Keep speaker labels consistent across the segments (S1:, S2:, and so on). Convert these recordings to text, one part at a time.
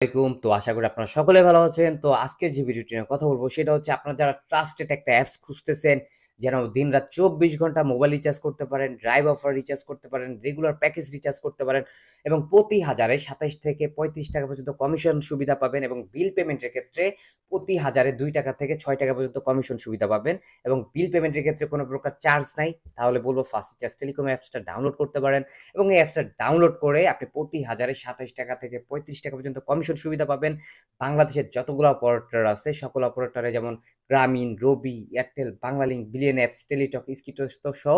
S1: আলাইকুম। তো আশা করি আপনারা সকলে ভালো আছেন। তো আজকের যে ভিডিওটি নিয়ে কথা বলব সেটা হচ্ছে আপনারা যারা ট্রাস্টেড একটা অ্যাপস খুঁজতেছেন, যেন দিনরাত ২৪ ঘন্টা মোবাইল রিচার্জ করতে পারেন, ড্রাইভ অফার রিচার্জ করতে পারেন, রেগুলার প্যাকেজ রিচার্জ করতে পারেন এবং প্রতি হাজারে ৳২৭ থেকে ৳৩৫ পর্যন্ত কমিশন সুবিধা পাবেন এবং বিল পেমেন্টের ক্ষেত্রে প্রতি হাজারে ৳২ থেকে ৳৬ পর্যন্ত কমিশন সুবিধা পাবেন এবং বিল পেমেন্টের ক্ষেত্রে কোনো প্রকার চার্জ নাই। তাহলে বলব ফাস্ট রিচার্জ টেলিকম অ্যাপসটা ডাউনলোড করতে পারেন এবং এই অ্যাপসটা ডাউনলোড করে আপনি প্রতি হাজারে ৳২৭ থেকে ৳৩৫ পর্যন্ত কমিশন সুবিধা পাবেন। বাংলাদেশের যতগুলো অপারেটর আছে সকল অপারেটরে যেমন গ্রামীণ, রবি, এয়ারটেল, বাংলালিংক, বিলিয়ন অ্যাপস, টেলিটক, স্কিটোস্টো সহ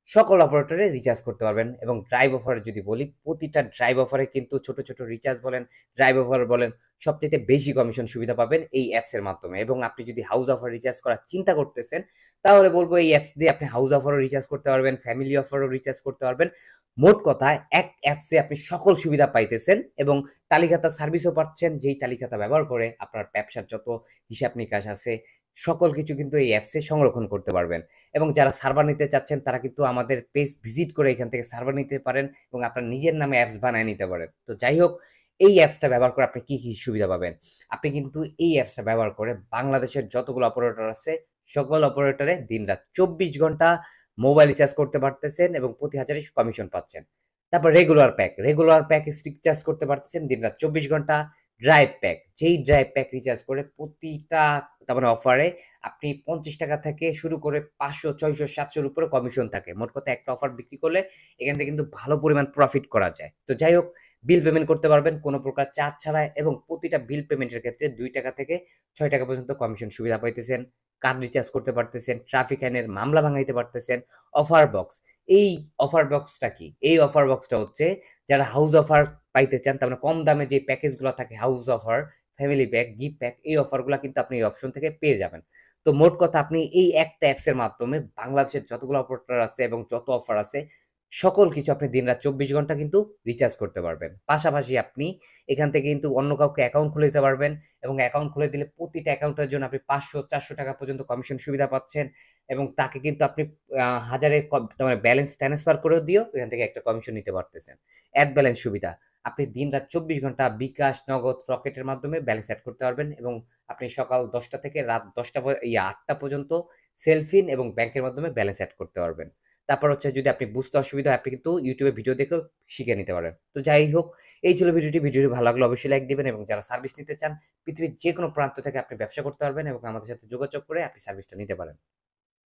S1: সকল অপারেটরে রিচার্জ করতে পারবেন এবং ড্রাইভ অফার যদি বলি, প্রতিটা ড্রাইভ অফারে কিন্তু ছোট, ছোট রিচার্জ বলেন, ড্রাইভ অফার বলেন, সবচাইতে বেশি কমিশন সুবিধা পাবেন এই অ্যাপসের মাধ্যমে এবং আপনি যদি হাউস অফার রিচার্জ করার চিন্তা করতেছেন, তাহলে বলব এই অ্যাপস দিয়ে আপনি হাউস অফারও রিচার্জ করতে পারবেন, ফ্যামিলি অফারও রিচার্জ করতে পারবেন। মোট কথা এক অ্যাপসে আপনি সকল সুবিধা পাইতেছেন এবং তালিকাটা সার্ভিসও পাচ্ছেন, যেই তালিকাটা ব্যবহার করে আপনার ব্যবসার যত হিসাব নিকাশ আছে সকল কিছু কিন্তু এই অ্যাপসে সংরক্ষণ করতে পারবেন এবং যারা সার্ভার নিতে চাচ্ছেন তারা কিন্তু আমাদের পেজ ভিজিট করে এখান থেকে সার্ভার নিতে পারেন এবং আপনার নিজের নামে অ্যাপস বানায় নিতে পারেন। তো যাই হোক, এই অ্যাপসটা ব্যবহার করে আপনি কি সুবিধা পাবেন? আপনি কিন্তু এই অ্যাপসটা ব্যবহার করে বাংলাদেশের যতগুলো অপারেটর আছে সকল অপারেটরে দিনরাত ২৪ ঘন্টা মোবাইল রিচার্জ করতে পারতেছেন এবং প্রতি হাজারে কমিশন পাচ্ছেন। তারপর রেগুলার প্যাকেজ রিচার্জ করতে পারতেছেন দিনরাত ২৪ ঘন্টা। ড্রাইভ প্যাক, যেই ড্রাইভ প্যাক রিচার্জ করে প্রতিটা তার মানে অফারে আপনি ৳৫০ থেকে শুরু করে ৫০০, ৬০০, ৭০০ র উপরে কমিশন থাকে। মোট কথা একটা অফার বিক্রি করলে এখান থেকে কিন্তু ভালো পরিমাণ প্রফিট করা যায়। তো যাই হোক, বিল পেমেন্ট করতে পারবেন কোনো প্রকার চার্জ ছাড়াই এবং প্রতিটা বিল পেমেন্টের ক্ষেত্রে ৳২ থেকে ৳৬ পর্যন্ত কমিশন সুবিধা পাইতেছেন। কার্ড রিচার্জ করতে পারতেছেন, ট্রাফিক আইনের মামলা ভাঙাইতে পারতেছেন। অফার বক্স, এই অফার বক্সটা কি? এই অফার বক্সটা হচ্ছে যারা হাউস অফার পাইতে চান, তার মানে কম দামে যে প্যাকেজগুলো থাকে house offer, family pack, gift pack, এই অফারগুলা কিন্তু আপনি এই অপশন থেকে পেয়ে যাবেন। তো মোট কথা আপনি এই একটা অ্যাপসের মাধ্যমে বাংলাদেশের যতগুলো অপারেটর আছে এবং যত অফার আছে সকল কিছু আপনি দিনরাত ২৪ ঘন্টা কিন্তু রিচার্জ করতে পারবেন। পাশাপাশি আপনি এখান থেকে কিন্তু অন্য কাউকে অ্যাকাউন্ট খুলে দিতে পারবেন এবং অ্যাকাউন্ট খুলে দিলে প্রতিটা অ্যাকাউন্টের জন্য আপনি ৳৫০০, ৳৪০০ পর্যন্ত কমিশন সুবিধা পাচ্ছেন এবং তাকে কিন্তু আপনি হাজারে তার মানে ব্যালেন্স ট্রান্সফার করেও দিয়েও এখান থেকে একটা কমিশন নিতে পারতেছেন। এড ব্যালেন্স সুবিধা। আপনি দিনরাত ২৪ ঘন্টা বিকাশ, নগদ, রকেটের মাধ্যমে ব্যালেন্স এড করতে পারবেন এবং আপনি সকাল ১০টা থেকে রাত ১০টা ৮টা পর্যন্ত সেলফিন এবং ব্যাংকের মাধ্যমে ব্যালেন্স এড করতে পারবেন। তারপর হচ্ছে যদি আপনি বুঝতে অসুবিধা হয় আপনি কিন্তু YouTube এ ভিডিও দেখেও শিখে নিতে পারেন। তো যাই হোক, এই ছিল ভিডিওটি ভালো লাগলে অবশ্যই লাইক দিবেন এবং যারা সার্ভিস নিতে চান পৃথিবীর যেকোনো প্রান্ত থেকে আপনি ব্যবসা করতে পারবেন এবং আমাদের সাথে যোগাযোগ করে আপনি সার্ভিসটা নিতে পারেন।